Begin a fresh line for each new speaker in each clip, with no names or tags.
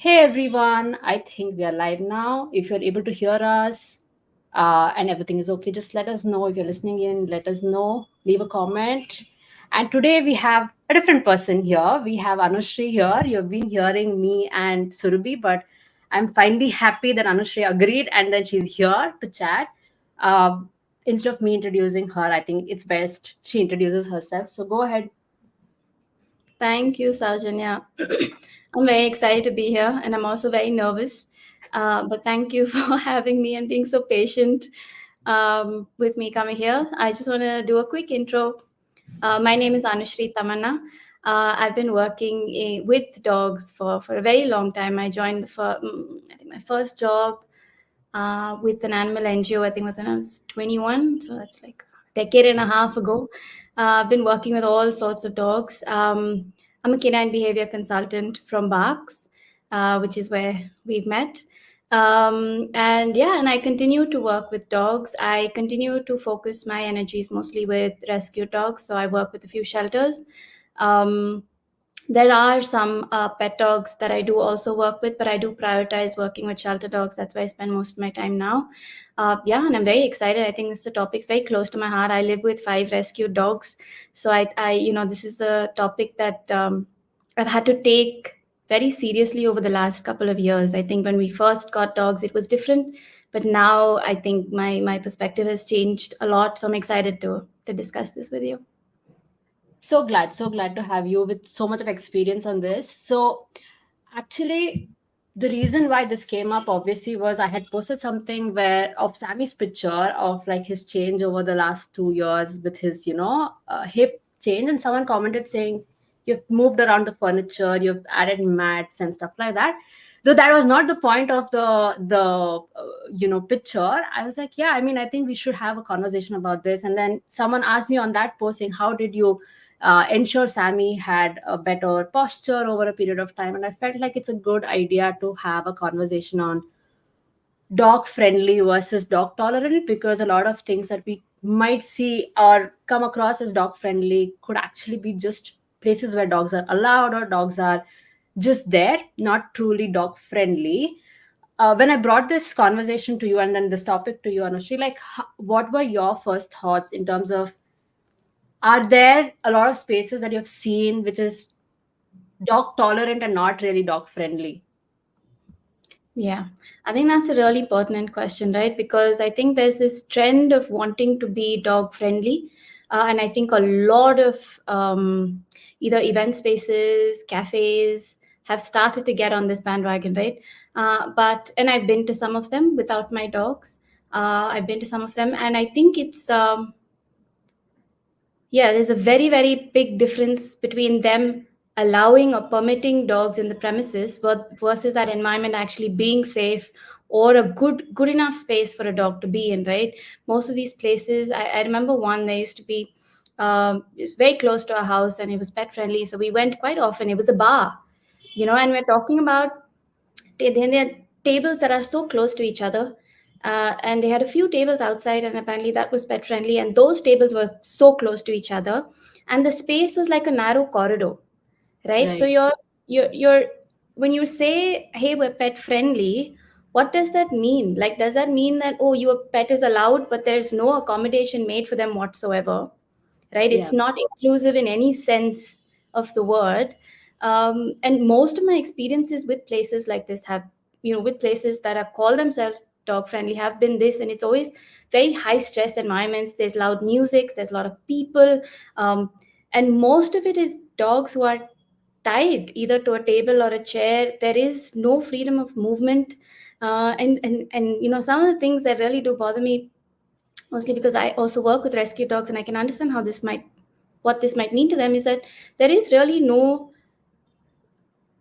Hey everyone, I think we are live now. If you're able to hear us and everything is okay, just let us know. If you're listening in, let us know. Leave a comment. And today we have a different person here. We have Anushree here. You've been hearing me and Surabhi, but I'm finally happy that Anushree agreed and then she's here to chat. Um, Instead of me introducing her, I think it's best she introduces herself. So go ahead.
Thank you, Saujanya. I'm very excited to be here, and I'm also very nervous. But thank you for having me and being so patient with me coming here. I just want to do a quick intro. My name is Anushree Thammanna. I've been working with dogs for a very long time. I joined I think my first job with an animal NGO, I think was when I was 21. So that's like a decade and a half ago. I've been working with all sorts of dogs. I'm a canine behavior consultant from Barks, which is where we've met. And I continue to work with dogs. I continue to focus my energies mostly with rescue dogs. So I work with a few shelters. Um, there are some pet dogs that I do also work with, but I do prioritize working with shelter dogs. That's where I spend most of my time now. And I'm very excited. I think this is a topic very close to my heart. I live with 5 rescued dogs, so this is a topic that I've had to take very seriously over the last couple of years. I think when we first got dogs, it was different, but now I think my perspective has changed a lot. So I'm excited to discuss this with you.
So glad to have you with so much of experience on this. So, actually, the reason why this came up obviously was I had posted something where of Sammy's picture of like his change over the last 2 years with his, hip change, and someone commented saying, "You've moved around the furniture, you've added mats and stuff like that." Though that was not the point of the picture. I was like, yeah, I mean, I think we should have a conversation about this. And then someone asked me on that posting, how did you ensure Sammy had a better posture over a period of time? And I felt like it's a good idea to have a conversation on dog friendly versus dog tolerant, because a lot of things that we might see or come across as dog friendly could actually be just places where dogs are allowed or dogs are just there, not truly dog friendly. When I brought this conversation to you and then this topic to you, Anushri, like, what were your first thoughts in terms of, are there a lot of spaces that you've seen which is dog tolerant and not really dog friendly?
Yeah, I think that's a really pertinent question, right? Because I think there's this trend of wanting to be dog friendly. And I think a lot of either event spaces, cafes have started to get on this bandwagon, right? And I've been to some of them without my dogs. I've been to some of them, and I think there's a very, very big difference between them allowing or permitting dogs in the premises versus that environment actually being safe or a good enough space for a dog to be in, right? Most of these places, I remember one, there used to be, it's very close to our house and it was pet friendly. So we went quite often. It was a bar, and we're talking about they had tables that are so close to each other, and they had a few tables outside, and apparently that was pet friendly, and those tables were so close to each other, and the space was like a narrow corridor, right? So
Right.
you're when you say, hey, we're pet friendly, what does that mean? Like, does that mean that, oh, your pet is allowed but there's no accommodation made for them whatsoever, right?
Yeah.
It's not inclusive in any sense of the word. And most of my experiences with places like this have, with places that are call themselves dog friendly, have been this, and it's always very high stress environments. There's loud music, there's a lot of people, um, and most of it is dogs who are tied either to a table or a chair. There is no freedom of movement, and some of the things that really do bother me, mostly because I also work with rescue dogs and I can understand what this might mean to them, is that there is really no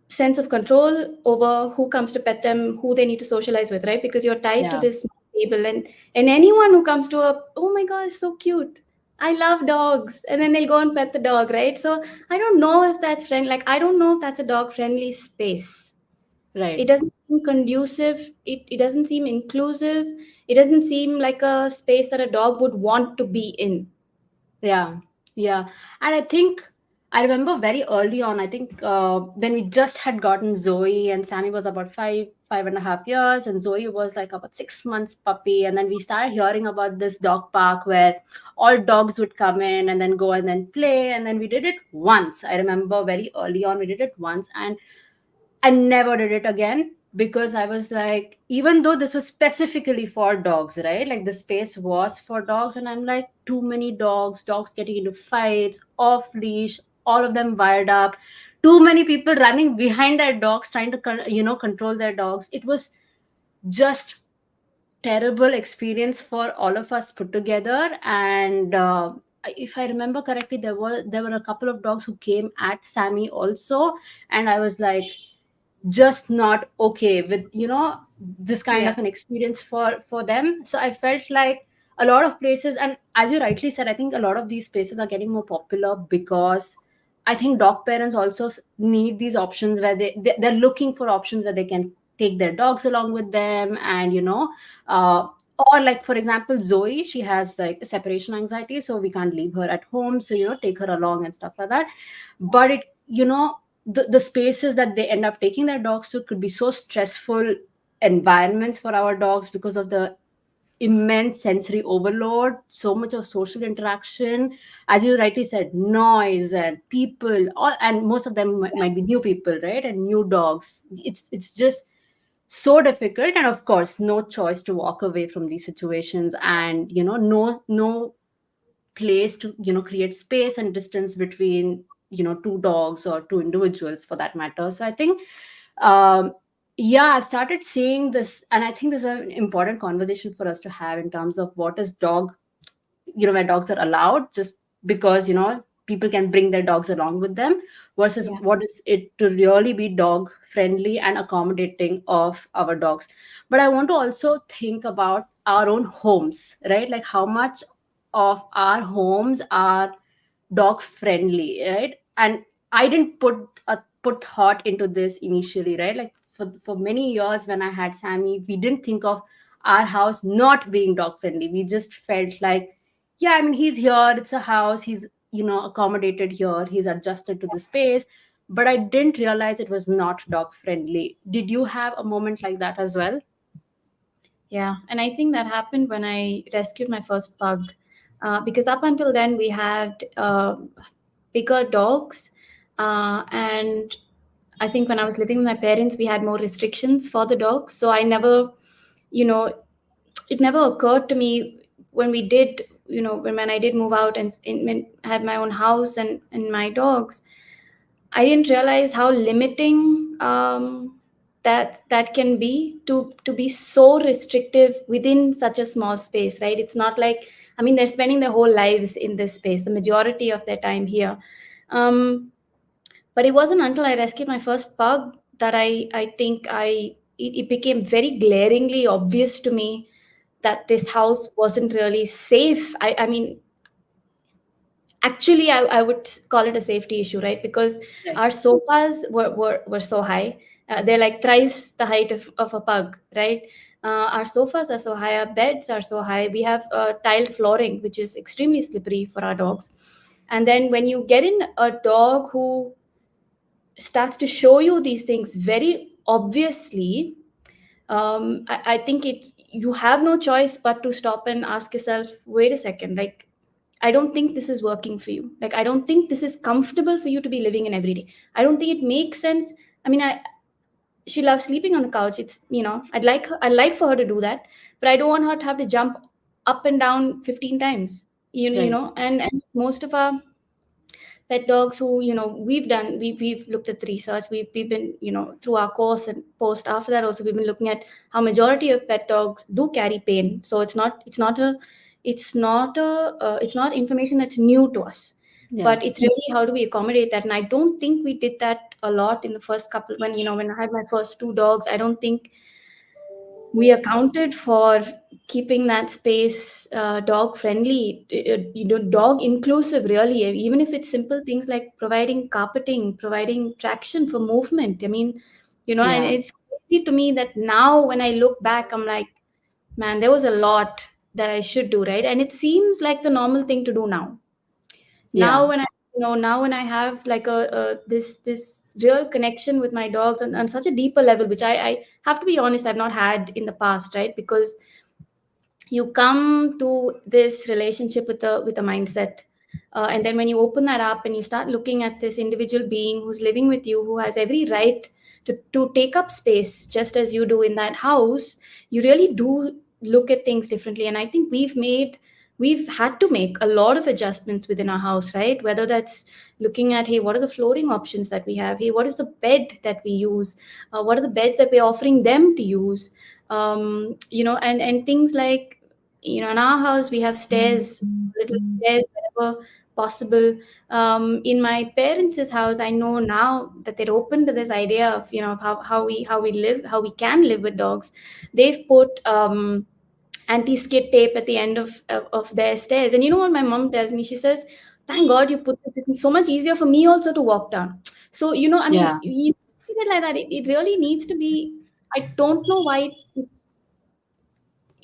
sense of control over who comes to pet them, who they need to socialize with, right? Because you're tied to
Yeah.
this table, and anyone who comes to a, oh my god, it's so cute, I love dogs, and then they'll go and pet the dog, right? So I don't know if that's like, I don't know if that's a dog friendly space. It
Right.
doesn't seem conducive. It doesn't seem inclusive. It doesn't seem like a space that a dog would want to be in.
Yeah. Yeah. And I think I remember very early on, I think when we just had gotten Zoe, and Sammy was about 5.5 years, and Zoe was like about 6 months puppy. And then we started hearing about this dog park where all dogs would come in and then go and then play. And then we did it once. I remember very early on, we did it once, and I never did it again because I was like, even though this was specifically for dogs, right? Like the space was for dogs, and I'm like, too many dogs, dogs getting into fights, off leash, all of them wired up, too many people running behind their dogs, trying to, control their dogs. It was just terrible experience for all of us put together. And if I remember correctly, there were a couple of dogs who came at Sammy also, and I was like, just not okay with this kind
Yeah.
of an experience for them. So I felt like a lot of places, and as you rightly said, I think a lot of these places are getting more popular because I think dog parents also need these options where they're looking for options where they can take their dogs along with them. And uh, or like for example, Zoe, she has like separation anxiety, so we can't leave her at home, so take her along and stuff like that. But the spaces that they end up taking their dogs to could be so stressful environments for our dogs because of the immense sensory overload, so much of social interaction, as you rightly said, noise and people, all, and most of them might be new people, right? And new dogs. It's just so difficult, and of course, no choice to walk away from these situations, and no place to create space and distance between two dogs or two individuals for that matter. So I think um yeah, I've started seeing this, and I think this is an important conversation for us to have in terms of what is dog, where dogs are allowed just because people can bring their dogs along with them, versus
Yeah.
what is it to really be dog friendly and accommodating of our dogs. But I want to also think about our own homes, right? Like how much of our homes are dog friendly, right? And I didn't put thought into this initially, right? Like for many years when I had Sammy, we didn't think of our house not being dog friendly. We just felt like, yeah, I mean, he's here, it's a house, he's accommodated here, he's adjusted to the space. But I didn't realize it was not dog friendly. Did you have a moment like that as well?
Yeah, and I think that happened when I rescued my first pug, because up until then we had bigger dogs, and I think when I was living with my parents, we had more restrictions for the dogs. So I never, you know, it never occurred to me when we did, when I did move out and when I had my own house and my dogs, I didn't realize how limiting that can be to be so restrictive within such a small space, right? It's not like, I mean, they're spending their whole lives in this space, the majority of their time here. Um, but it wasn't until I rescued my first pug that I think it became very glaringly obvious to me that this house wasn't really safe. I mean, actually I would call it a safety issue, right? Because
Right.
our sofas were so high. They're like thrice the height of a pug, right? Our sofas are so high, our beds are so high, we have tiled flooring which is extremely slippery for our dogs. And then when you get in a dog who starts to show you these things very obviously, I think it you have no choice but to stop and ask yourself, wait a second, like, I don't think this is working for you. Like, I don't think this is comfortable for you to be living in every day. I don't think it makes sense. I mean, she loves sleeping on the couch. It's, I'd like for her to do that, but I don't want her to have to jump up and down 15 times.
Right.
And most of our pet dogs who, we've looked at the research, we've been, through our course and post after that also, we've been looking at how majority of pet dogs do carry pain. So it's not information that's new to us,
Yeah.
but it's really how do we accommodate that. And I don't think we did that a lot in the first couple, when I had my first two dogs. I don't think we accounted for keeping that space dog friendly, dog inclusive, really, even if it's simple things like providing carpeting, providing traction for movement. I mean, and
Yeah.
it's crazy to me that now when I look back, I'm like, man, there was a lot that I should do, right? And it seems like the normal thing to do now.
Yeah.
When I now when I have like a this real connection with my dogs on such a deeper level, which I have to be honest, I've not had in the past, right? Because you come to this relationship with a mindset, and then when you open that up and you start looking at this individual being who's living with you, who has every right to take up space just as you do in that house, you really do look at things differently. And I think we've had to make a lot of adjustments within our house, right? Whether that's looking at, hey, what are the flooring options that we have, hey, what is the bed that we use, what are the beds that we're offering them to use, and things like, in our house we have stairs, little stairs wherever possible. In my parents' house, I know now that they're open to this idea of, of how we live, how we can live with dogs. They've put anti-skid tape at the end of their stairs. And you know what my mom tells me? She says, thank God you put this. It's so much easier for me also to walk down. So, I mean,
Yeah.
you look at it like that. It really needs to be. I don't know why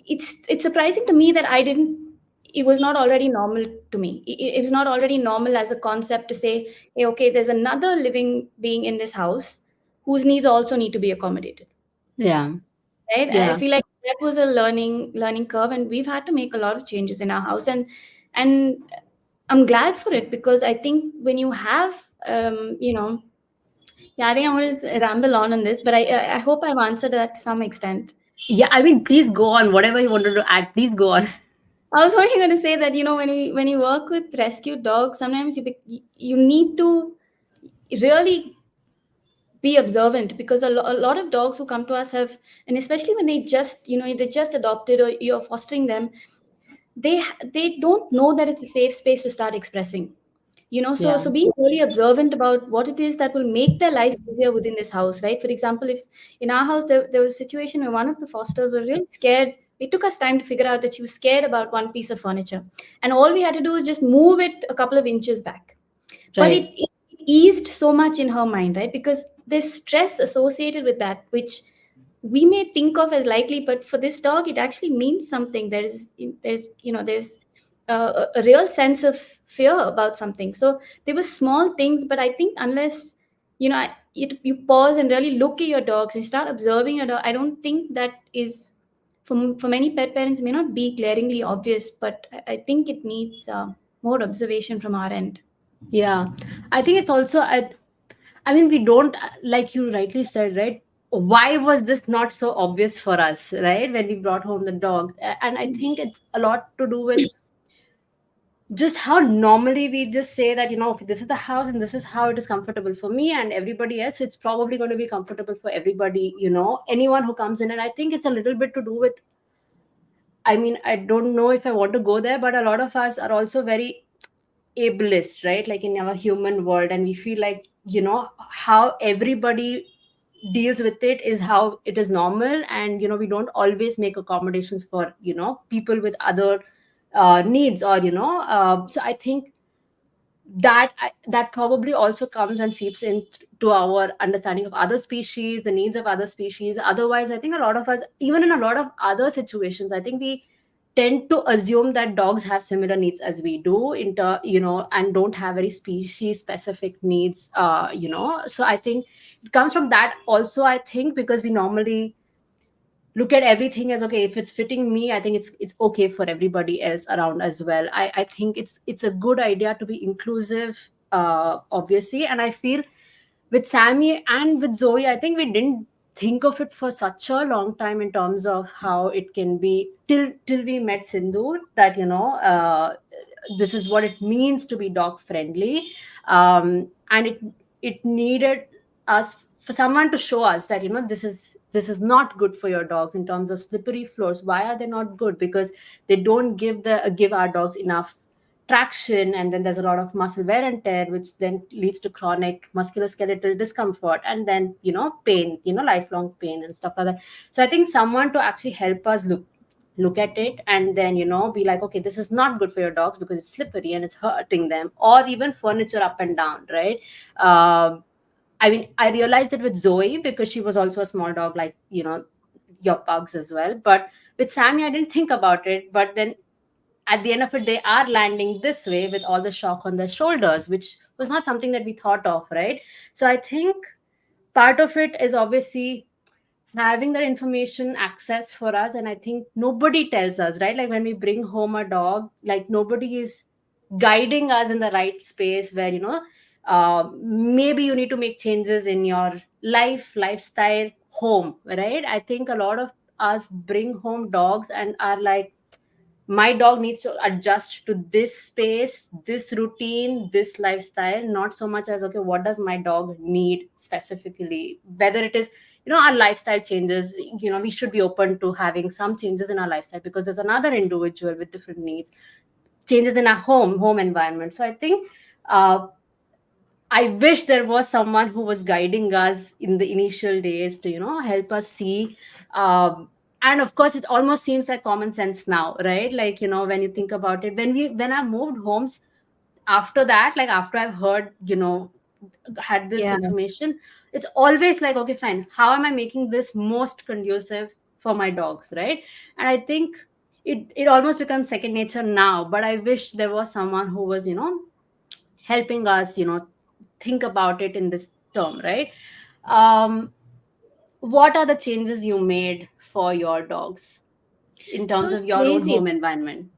it's surprising to me that I didn't. It was not already normal to me. It was not already normal as a concept to say, hey, okay, there's another living being in this house whose needs also need to be accommodated,
Yeah.
right? I
Yeah.
feel like that was a learning curve, and we've had to make a lot of changes in our house, and I'm glad for it, because I think when you have, yeah, I think I'm going to ramble on this, but I hope I've answered that to some extent.
Yeah. I mean, please go on. Whatever you wanted to add, please go on.
I was only going to say that, when we work with rescue dogs, sometimes you need to really be observant, because a lot of dogs who come to us have, and especially when they just adopted or you're fostering them, they don't know that it's a safe space to start expressing.
Yeah.
So being really observant about what it is that will make their life easier within this house, right? For example, if in our house there was a situation where one of the fosters was really scared. It took us time to figure out that she was scared about one piece of furniture, and all we had to do was just move it a couple of inches back. But it,
Right.
it eased so much in her mind, right? Because there's stress associated with that, which we may think of as likely, but for this dog it actually means something. There's a real sense of fear about something. So there were small things, but I think unless you pause and really look at your dogs and start observing your dog, I don't think that is, for many pet parents, may not be glaringly obvious, but I think it needs more observation from our end.
Yeah. I think it's also, I mean, we don't, like you rightly said, right? Why was this not so obvious for us, right? When we brought home the dog. And I think it's a lot to do with just how normally we just say that, okay, this is the house and this is how it is comfortable for me and everybody else. So it's probably going to be comfortable for everybody, anyone who comes in. And I think it's a little bit to do with, I mean, I don't know if I want to go there, but a lot of us are also very ableist, right? Like in our human world, and we feel like, how everybody deals with it is how it is normal, and we don't always make accommodations for people with other needs, or so I think that probably also comes and seeps into our understanding of other species, the needs of other species. Otherwise, I think a lot of us, even in a lot of other situations, I think we tend to assume that dogs have similar needs as we do, and don't have very species specific needs, so I think it comes from that also. I think because we normally look at everything as, okay, if it's fitting me, I think it's okay for everybody else around as well. I think it's a good idea to be inclusive, obviously. And I feel with Sammy and with Zoe, I think we didn't think of it for such a long time in terms of how it can be, till we met Sindhu, that this is what it means to be dog friendly. And it needed us, for someone to show us that, this is not good for your dogs in terms of slippery floors. Why are they not good? Because they don't give our dogs enough traction, and then there's a lot of muscle wear and tear, which then leads to chronic musculoskeletal discomfort, and then pain, lifelong pain and stuff like that. So I think someone to actually help us look at it, and then be like, okay, this is not good for your dogs because it's slippery and it's hurting them, or even furniture up and down, right? I mean, I realized it with Zoe because she was also a small dog, like your pugs as well. But with Sammy, I didn't think about it. But then at the end of it they are landing this way with all the shock on their shoulders, which was not something that we thought of, right? So I think part of it is obviously having that information access for us. And I think nobody tells us, right? Like when we bring home a dog, like nobody is guiding us in the right space where, maybe you need to make changes in your lifestyle, home, right? I think a lot of us bring home dogs and are like, my dog needs to adjust to this space, this routine, this lifestyle, not so much as, okay, what does my dog need specifically? Whether it is, our lifestyle changes, we should be open to having some changes in our lifestyle because there's another individual with different needs, changes in our home environment. So I think uh, I wish there was someone who was guiding us in the initial days to, help us see. And of course, it almost seems like common sense now, right? Like, when you think about it, when I moved homes after that, like after I've heard, had this
Yeah.
information, it's always like, okay, fine. How am I making this most conducive for my dogs, right? And I think it almost becomes second nature now. But I wish there was someone who was, helping us, think about it in this term, right? um what are the changes you made for your dogs in
So
terms
it's
of your own
crazy.
home environment?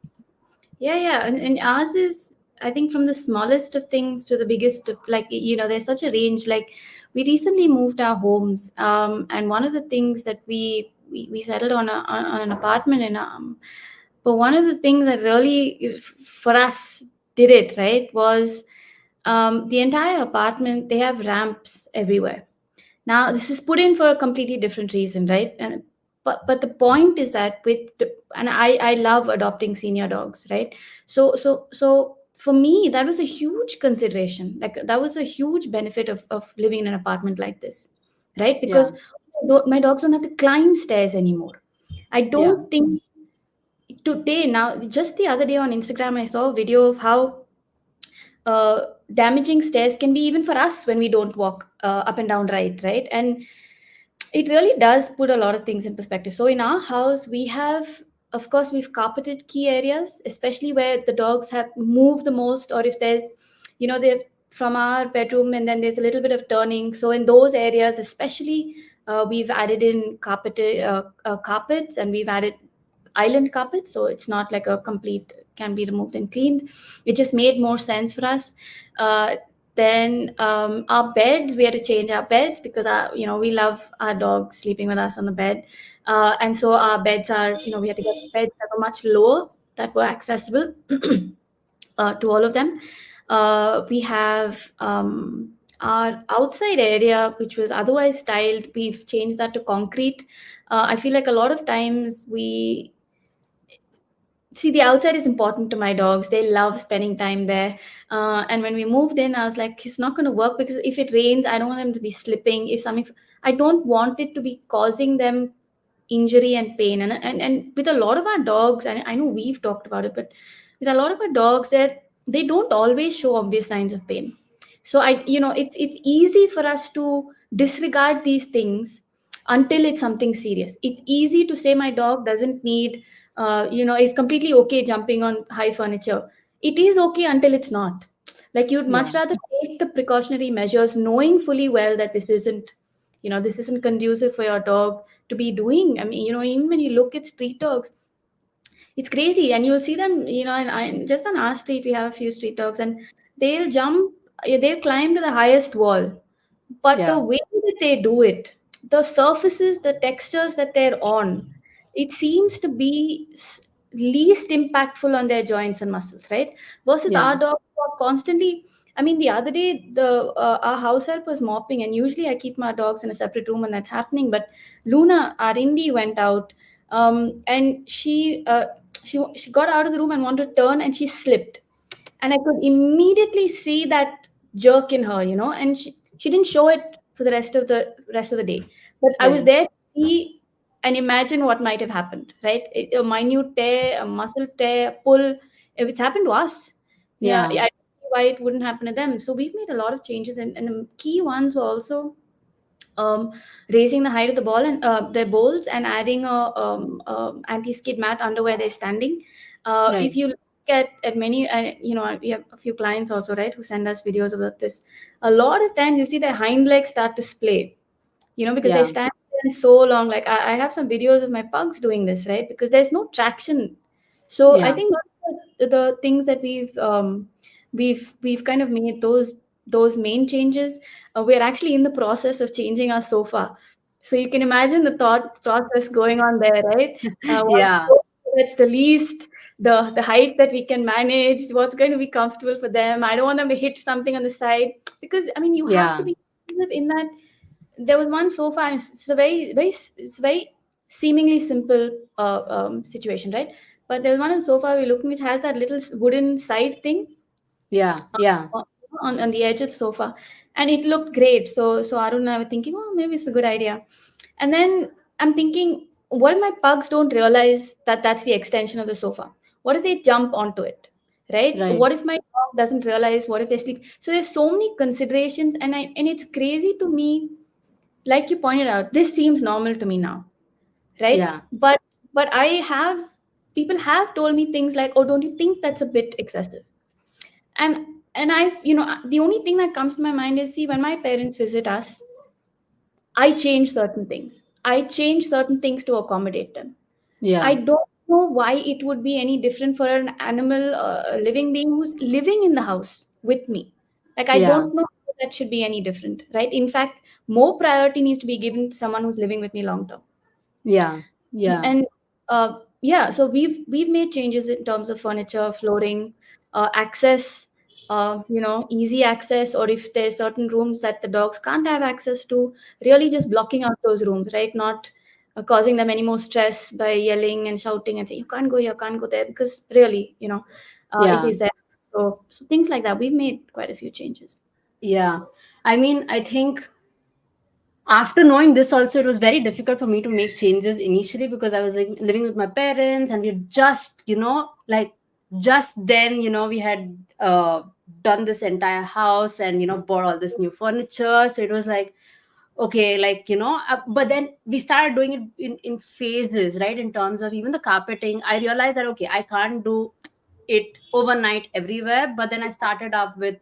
Yeah. And ours is, I think, from the smallest of things to the biggest of, like, there's such a range. Like, we recently moved our homes, and one of the things that we settled on an apartment in, but one of the things that really for us did it right was, the entire apartment, they have ramps everywhere. Now, this is put in for a completely different reason, right? And but the point is that and I love adopting senior dogs, right? So for me, that was a huge consideration. Like, that was a huge benefit of living in an apartment like this, right?
Yeah,
Because my dogs don't have to climb stairs anymore. I
yeah,
don't think today, now, just the other day on Instagram, I saw a video of how uh, damaging stairs can be even for us when we don't walk up and down right, and it really does put a lot of things in perspective. So in our house, we have, of course, we've carpeted key areas, especially where the dogs have moved the most, or if there's, they've from our bedroom and then there's a little bit of turning. So in those areas, especially, we've added in carpets, and we've added island carpets, so it's not like a complete can be removed and cleaned. It just made more sense for us. Then our beds, we had to change our beds because we love our dog sleeping with us on the bed, and so our beds are, we had to get beds that were much lower, that were accessible to all of them. We have our outside area, which was otherwise tiled, we've changed that to concrete. I feel like a lot of times we see, the outside is important to my dogs. They love spending time there. And when we moved in, I was like, it's not going to work because if it rains, I don't want them to be slipping. If something, I don't want it to be causing them injury and pain. And with a lot of our dogs, and I know we've talked about it, but with a lot of our dogs, that they don't always show obvious signs of pain. So it's easy for us to disregard these things until it's something serious. It's easy to say my dog doesn't need, is completely okay jumping on high furniture. It is okay until it's not. Like, you'd
yeah,
much rather take the precautionary measures knowing fully well that this isn't conducive for your dog to be doing. I mean, even when you look at street dogs, it's crazy, and you'll see them, and just on our street, we have a few street dogs, and they'll jump, they'll climb to the highest wall, but the
yeah,
way that they do it, the surfaces, the textures that they're on, it seems to be least impactful on their joints and muscles, right? Versus
yeah,
our dogs who are constantly. I mean, the other day, the our house help was mopping, and usually I keep my dogs in a separate room when that's happening. But Luna, our indie, went out, and she got out of the room and wanted to turn, and she slipped, and I could immediately see that jerk in her, and she didn't show it for the rest of the day. But I was
right,
there to see and imagine what might have happened, right? A minute tear, a muscle tear, a pull. If it's happened to us, yeah,
yeah,
I don't see why it wouldn't happen to them. So we've made a lot of changes, and the key ones were also um, raising the height of the ball and their bowls, and adding a anti-skid mat under where they're standing. If
right,
you at many, we have a few clients also, right, who send us videos about this. A lot of times you'll see their hind legs start to splay, because they
Yeah.
stand there so long. Like I have some videos of my pugs doing this, right? Because there's no traction. So I
Yeah.
think one of the things that we've kind of made those main changes. We're actually in the process of changing our sofa. So you can imagine the thought process going on there, right? What
Yeah.
that's the least, the height that we can manage, what's going to be comfortable for them. I don't want them to hit something on the side, because I mean you have to
Yeah.
be in that. There was one sofa, and it's a very seemingly simple situation, right? But there was one sofa we're looking which has that little wooden side thing
Yeah. Yeah.
uh, on the edge of the sofa, and it looked great. So Arun and I were thinking, oh, maybe it's a good idea. And then I'm thinking, what if my pugs don't realize that that's the extension of the sofa? What if they jump onto it? Right?
Right.
What if my dog doesn't realize? What if they sleep? So there's so many considerations, and it's crazy to me. Like you pointed out, this seems normal to me now, right?
Yeah.
But I have people have told me things like, oh, don't you think that's a bit excessive? And I've, the only thing that comes to my mind is, see, when my parents visit us, I change certain things. I change certain things to accommodate them. I
Yeah.
don't know why it would be any different for an animal, a living being who's living in the house with me. Like, I
Yeah.
don't know how that should be any different, right? In fact, more priority needs to be given to someone who's living with me long term.
Yeah. Yeah.
And yeah, so we've made changes in terms of furniture, flooring, access, easy access, or if there's certain rooms that the dogs can't have access to, really just blocking out those rooms, right? Not causing them any more stress by yelling and shouting and saying, you can't go here, can't go there, because really, if
Yeah.
he's there. So things like that, we've made quite a few changes.
Yeah. I mean, I think after knowing this also, it was very difficult for me to make changes initially, because I was like living with my parents, and we just, like, just then, we had done this entire house, and bought all this new furniture. So it was like, okay, like, but then we started doing it in phases, right? In terms of even the carpeting, I realized that, okay, I can't do it overnight everywhere. But then I started up with,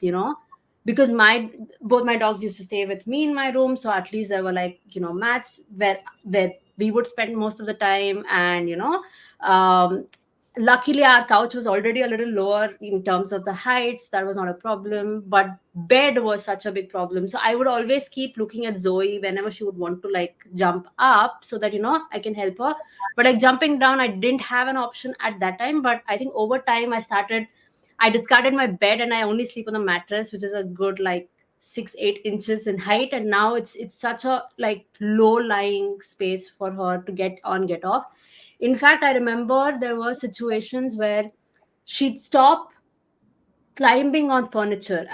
because my both my dogs used to stay with me in my room, so at least there were, like, mats where we would spend most of the time. And um luckily our couch was already a little lower in terms of the heights. That was not a problem, but bed was such a big problem. So I would always keep looking at Zoe whenever she would want to, like, jump up, so that I can help her. But like jumping down, I didn't have an option at that time. But I think over time I discarded my bed, and I only sleep on the mattress, which is a good, like, 6-8 inches in height. And now it's such a, like, low lying space for her to get on, get off. In fact, I remember there were situations where she'd stop climbing on furniture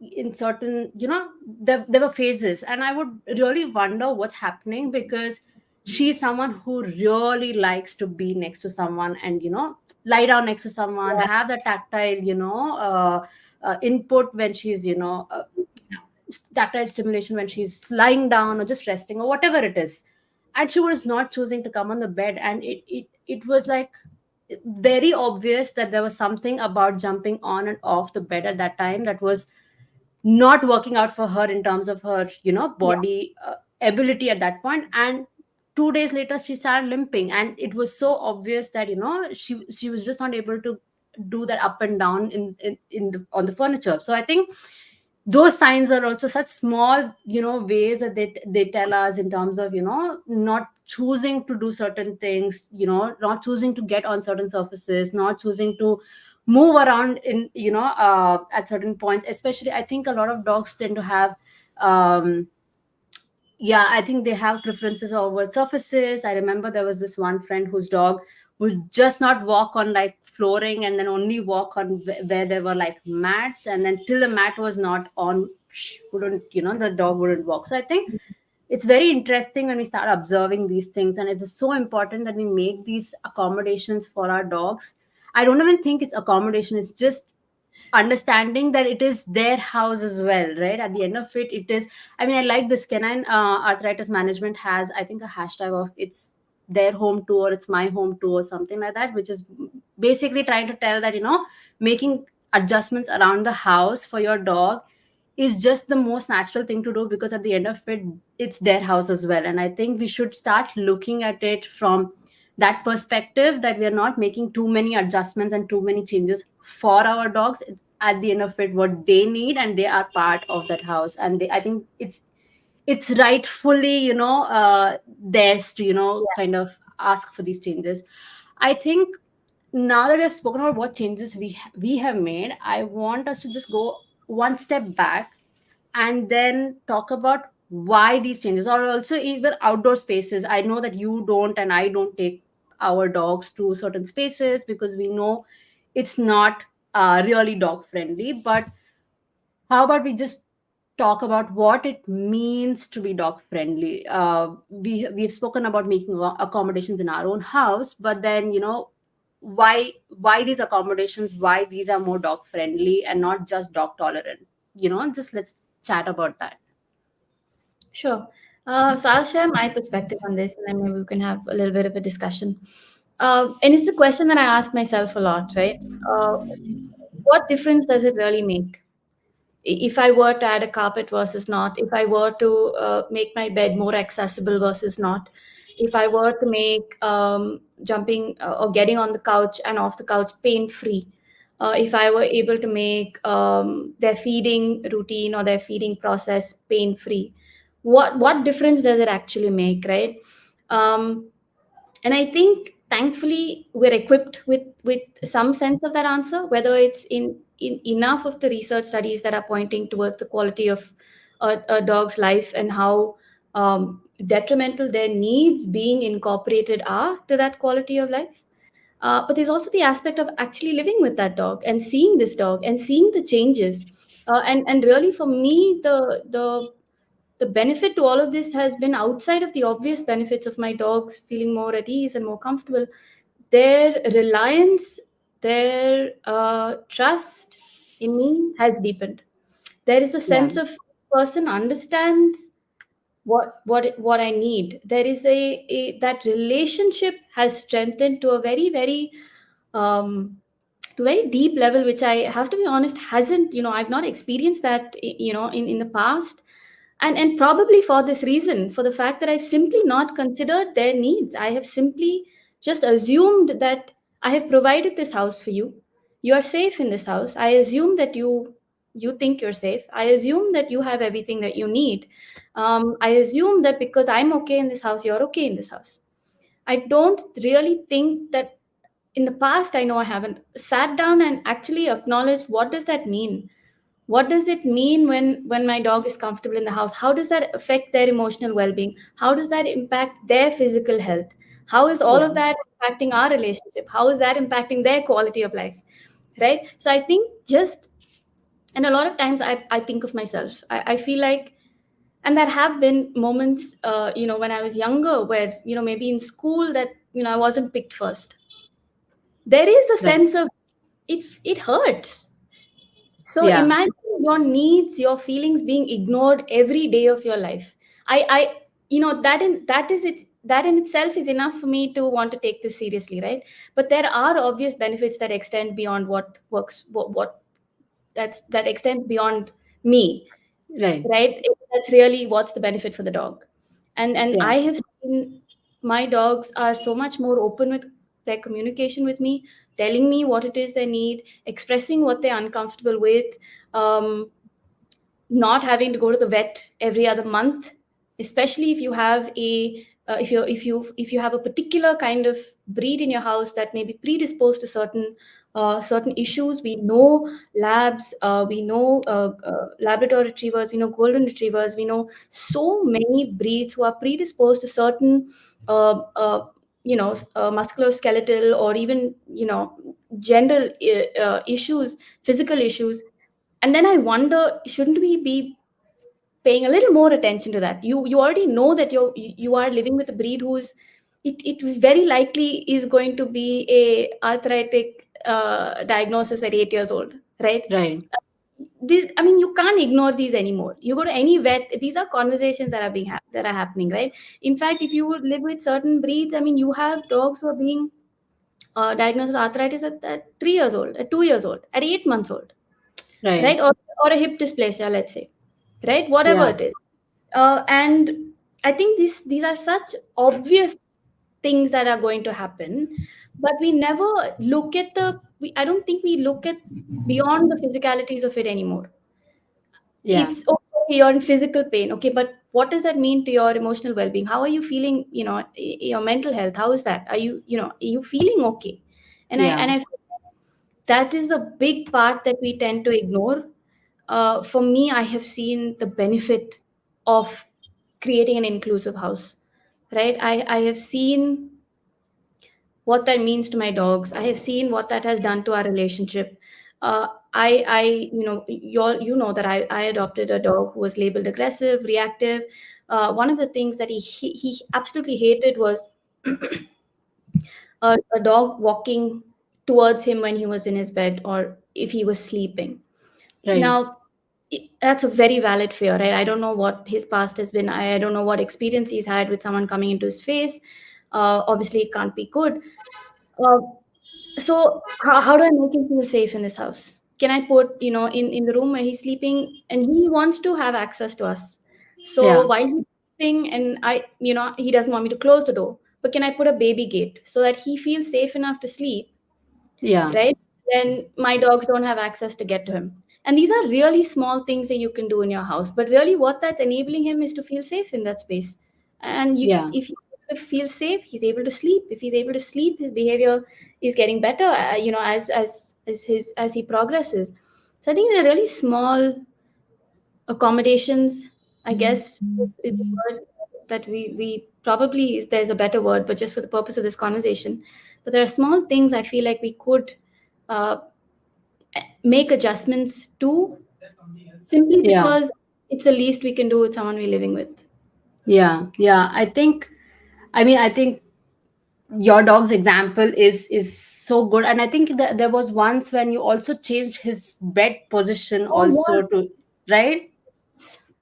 in certain, there were phases, and I would really wonder what's happening, because she's someone who really likes to be next to someone, and lie down next to someone,
Yeah.
have the tactile, input when she's, tactile stimulation when she's lying down or just resting or whatever it is. And she was not choosing to come on the bed, and it was like very obvious that there was something about jumping on and off the bed at that time that was not working out for her in terms of her,
Yeah.
body ability at that point. And 2 days later she started limping, and it was so obvious that she was just not able to do that up and down on the furniture. So I think those signs are also such small, ways that they tell us in terms of, not choosing to do certain things, not choosing to get on certain surfaces, not choosing to move around in, at certain points. Especially, I think a lot of dogs tend to have, um yeah, I think they have preferences over surfaces. I remember there was this one friend whose dog would just not walk on, like, flooring, and then only walk on where there were, like, mats, and then till the mat was not on, wouldn't, the dog wouldn't walk. So I think it's very interesting when we start observing these things, and it is so important that we make these accommodations for our dogs. I don't even think it's accommodation, it's just understanding that it is their house as well, right? At the end of it, it is, I mean, I like this Canine Arthritis Management has, I think, a hashtag of it's their home too, or it's my home too, or something like that, which is basically trying to tell that, making adjustments around the house for your dog is just the most natural thing to do, because at the end of it, it's their house as well. And I think we should start looking at it from that perspective, that we are not making too many adjustments and too many changes for our dogs. At the end of it, what they need, and they are part of that house, and I think it's rightfully, theirs to, kind of ask for these changes. I think now that we have spoken about what changes we have made, I want us to just go one step back and then talk about why these changes, or also even outdoor spaces. I know that you don't and I don't take our dogs to certain spaces because we know it's not really dog friendly. But how about we just talk about what it means to be dog friendly? We've spoken about making accommodations in our own house, but then, why these accommodations, why these are more dog friendly and not just dog tolerant? Just let's chat about that.
Sure. So I'll share my perspective on this, and then maybe we can have a little bit of a discussion. And it's a question that I ask myself a lot, right? What difference does it really make? If I were to add a carpet versus not, if I were to make my bed more accessible versus not, if I were to make jumping or getting on the couch and off the couch pain free, if I were able to make their feeding routine or their feeding process pain free, what difference does it actually make, right? Um, and I think thankfully we're equipped with some sense of that answer, whether it's in enough of the research studies that are pointing towards the quality of a dog's life and how detrimental their needs being incorporated are to that quality of life. But there's also the aspect of actually living with that dog and seeing this dog and seeing the changes. And really, for me, the benefit to all of this has been outside of the obvious benefits of my dogs feeling more at ease and more comfortable. Their reliance, their trust in me has deepened. There is a
Yeah.
sense of person understands what I need. There is a that relationship has strengthened to a very um, to a very deep level, which I have to be honest hasn't, I've not experienced that, in the past. And probably for this reason, for the fact that I've simply not considered their needs. I have simply just assumed that I have provided this house for you. You are safe in this house. I assume that you think you're safe. I assume that you have everything that you need. I assume that because I'm okay in this house, you're okay in this house. I don't really think that in the past, I know I haven't sat down and actually acknowledged what does that mean. What does it mean when my dog is comfortable in the house? How does that affect their emotional well-being? How does that impact their physical health? How is all
Yeah.
of that impacting our relationship? How is that impacting their quality of life? Right? So I think just, and a lot of times I think of myself, I feel like, and there have been moments when I was younger where, maybe in school that, I wasn't picked first. There is a
Right.
sense of it hurts. So
Yeah.
imagine your needs, your feelings being ignored every day of your life. I that in itself is enough for me to want to take this seriously, right? But there are obvious benefits that extend beyond what works, that extends beyond me,
Right.
right? That's really what's the benefit for the dog. And
Yeah.
I have seen my dogs are so much more open with their communication with me, telling me what it is they need, expressing what they're uncomfortable with, um, not having to go to the vet every other month, especially if you have a if you have a particular kind of breed in your house that may be predisposed to certain issues. We know labs, we know Labrador retrievers, we know golden retrievers, we know so many breeds who are predisposed to certain musculoskeletal or even general issues, physical issues. And then I wonder, shouldn't we be paying a little more attention to that? You already know that you are living with a breed who's it very likely is going to be a arthritic diagnosis at 8 years old, right?
Right.
This, I mean, you can't ignore these anymore. You go to any vet, these are conversations that are that are happening, right? In fact, if you would live with certain breeds, I mean, you have dogs who are being diagnosed with arthritis at 3 years old, at 2 years old, at 8 months old,
Right.
right? Or a hip dysplasia, let's say, right? Whatever
Yeah.
it is. And I think these are such obvious things that are going to happen, but we never look at I don't think we look at beyond the physicalities of it anymore.
Yeah.
It's okay, you're in physical pain, okay, but what does that mean to your emotional well-being? How are you feeling, your mental health? How is that? Are you feeling okay? And
Yeah.
I feel that is a big part that we tend to ignore. For me, I have seen the benefit of creating an inclusive house, right? I have seen what that means to my dogs. I have seen what that has done to our relationship. I you know that I adopted a dog who was labeled aggressive, reactive. One of the things that he absolutely hated was a dog walking towards him when he was in his bed or if he was sleeping.
Right.
Now, that's a very valid fear, right? I don't know what his past has been. I don't know what experience he's had with someone coming into his face. Obviously, it can't be good. Uh, so how do I make him feel safe in this house? Can I put, in the room where he's sleeping and he wants to have access to us? So
Yeah.
while he's sleeping and he doesn't want me to close the door, but can I put a baby gate so that he feels safe enough to sleep,
Yeah.
right? Then my dogs don't have access to get to him. And these are really small things that you can do in your house. But really, what that's enabling him is to feel safe in that space. And
Yeah.
if he feels safe, he's able to sleep. If he's able to sleep, his behavior is getting better. As he progresses. So I think they're really small accommodations, I guess, is the word that we probably, there's a better word, but just for the purpose of this conversation. But there are small things I feel like we could uh, make adjustments to, simply
Yeah.
because it's the least we can do with someone we're living with.
Yeah. Yeah. I think your dog's example is so good, and I think that there was once when you also changed his bed position
Oh,
also to, right?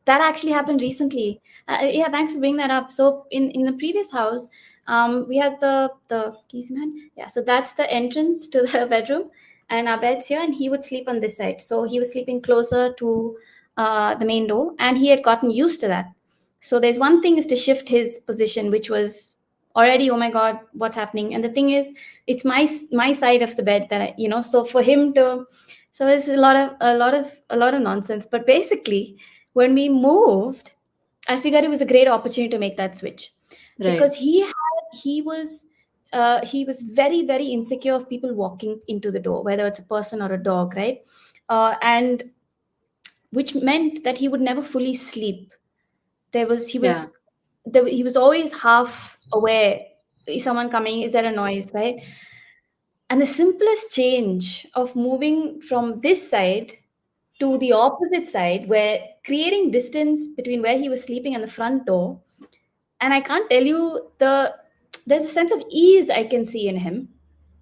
that actually happened recently. Yeah, thanks for bringing that up. So in the previous house, we had the can you see my hand? Yeah, so that's the entrance to the bedroom, and our bed's here, and he would sleep on this side. So he was sleeping closer to the main door, and he had gotten used to that. So there's one thing is to shift his position, which was already, oh my god, what's happening? And the thing is, it's my side of the bed that so for him to, so it's a lot of nonsense. But basically, when we moved, I figured it was a great opportunity to make that switch,
Right.
because he was very, very insecure of people walking into the door, whether it's a person or a dog, right? And which meant that he would never fully sleep. There was he
Yeah.
was there, he was always half aware. Is someone coming? Is there a noise, right? And the simplest change of moving from this side to the opposite side, where creating distance between where he was sleeping and the front door, and I can't tell you, there's a sense of ease I can see in him,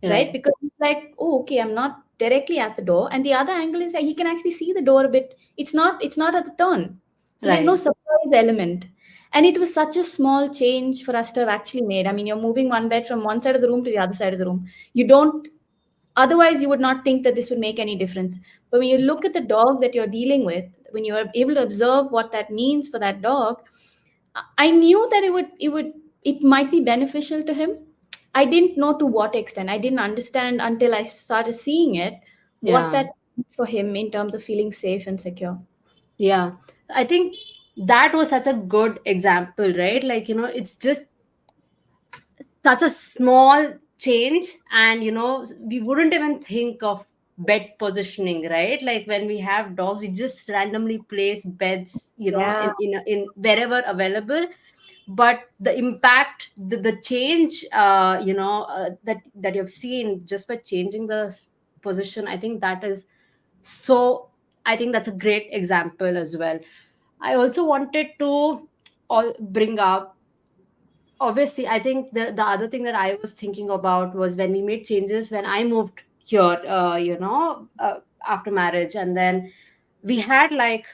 right?
Right.
Because it's like, oh, okay, I'm not directly at the door, and the other angle is that he can actually see the door a bit. It's not at the turn, so there's no
Right.
surprise element. And it was such a small change for us to have actually made. I mean, you're moving one bed from one side of the room to the other side of the room. You don't Otherwise, you would not think that this would make any difference. But when you look at the dog that you're dealing with, when you are able to observe what that means for that dog, I knew that it might be beneficial to him. I didn't know to what extent. I didn't understand until I started seeing it, what
Yeah.
that meant for him in terms of feeling safe and secure.
Yeah. I think that was such a good example, right? Like, it's just such a small change, and we wouldn't even think of bed positioning, right? Like when we have dogs, we just randomly place beds,
Yeah.
in wherever available. But the impact, the change, that you've seen just by changing the position, I think that is so, I think that's a great example as well. I also wanted to all bring up, obviously, I think the other thing that I was thinking about was when we made changes when I moved here, after marriage, and then we had like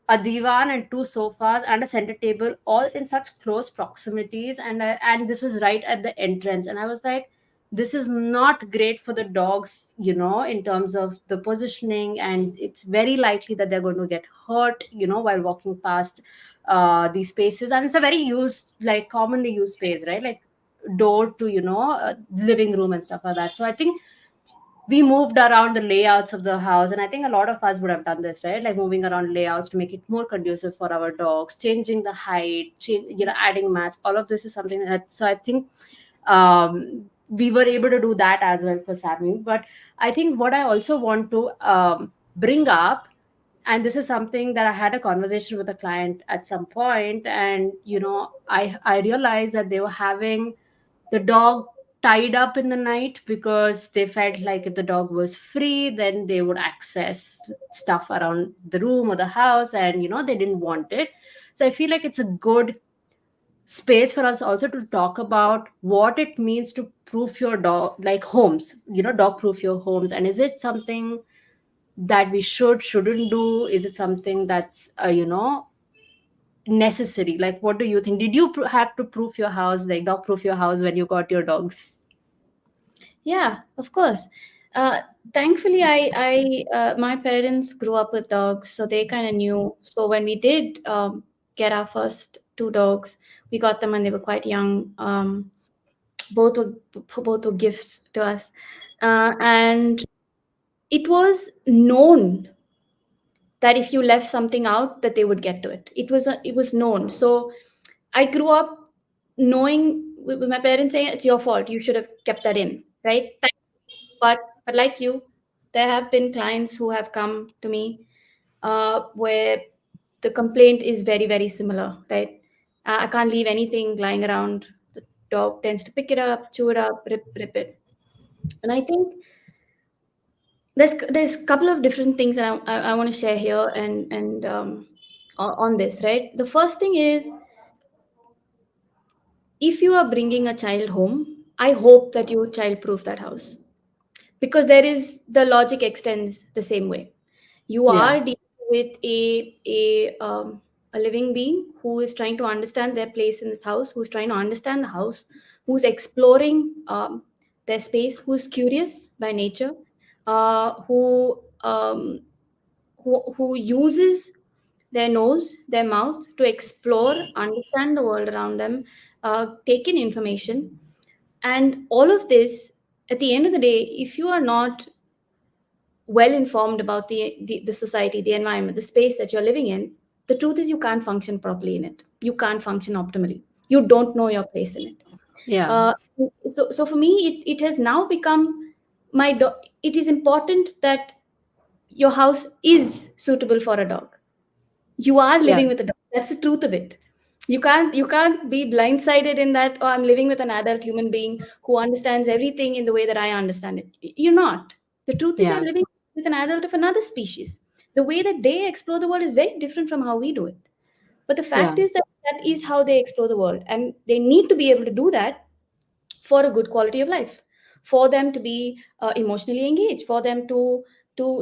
a divan and two sofas and a center table all in such close proximities, and this was right at the entrance, and I was like, this is not great for the dogs, in terms of the positioning, and it's very likely that they're going to get hurt, while walking past these spaces. And it's a very used, like commonly used space, right? Like door to, living room and stuff like that. So I think we moved around the layouts of the house, and I think a lot of us would have done this, right? Like moving around layouts to make it more conducive for our dogs, changing the height, adding mats. All of this is something that, so I think we were able to do that as well for Sammy. But I think what I also want to bring up, and this is something that I had a conversation with a client at some point, and I realized that they were having the dog tied up in the night because they felt like if the dog was free, then they would access stuff around the room or the house, and they didn't want it. So I feel like it's a good space for us also to talk about what it means to proof your dog, like homes, dog proof your homes. And is it something that we shouldn't do? Is it something that's necessary? Like, what do you think? Did you have to proof your house, like dog proof your house, when you got your dogs?
Yeah, of course. Uh, Thankfully, my parents grew up with dogs, so they kind of knew. So when we did get our first two dogs, we got them when they were quite young. Both were both were gifts to us, and it was known that if you left something out, that they would get to it. It was known. So I grew up knowing, with my parents saying it's your fault. You should have kept that in, right? But like you, there have been clients who have come to me where the complaint is very, very similar, right? I can't leave anything lying around. The dog tends to pick it up, chew it up, rip it. And I think there's a couple of different things that I want to share here and on this, right? The first thing is, if you are bringing a child home, I hope that you child proof that house, because there is the logic extends the same way. You
Yeah.
are dealing with a living being who is trying to understand their place in this house, who's trying to understand the house, who's exploring their space, who's curious by nature, who uses their nose, their mouth to explore, understand the world around them, take in information. And all of this, at the end of the day, if you are not well informed about the society, the environment, the space that you're living in, the truth is you can't function properly in it. You can't function optimally. You don't know your place in it.
Yeah.
Uh, so for me, it has now become it is important that your house is suitable for a dog. You are
Yeah.
living with a dog. That's the truth of it. You can't be blindsided in that, oh, I'm living with an adult human being who understands everything in the way that I understand it. You're not. The truth is
Yeah.
you're living with an adult of another species. The way that they explore the world is very different from how we do it. But the
Yeah.
fact is that that is how they explore the world, and they need to be able to do that for a good quality of life, for them to be emotionally engaged, for them to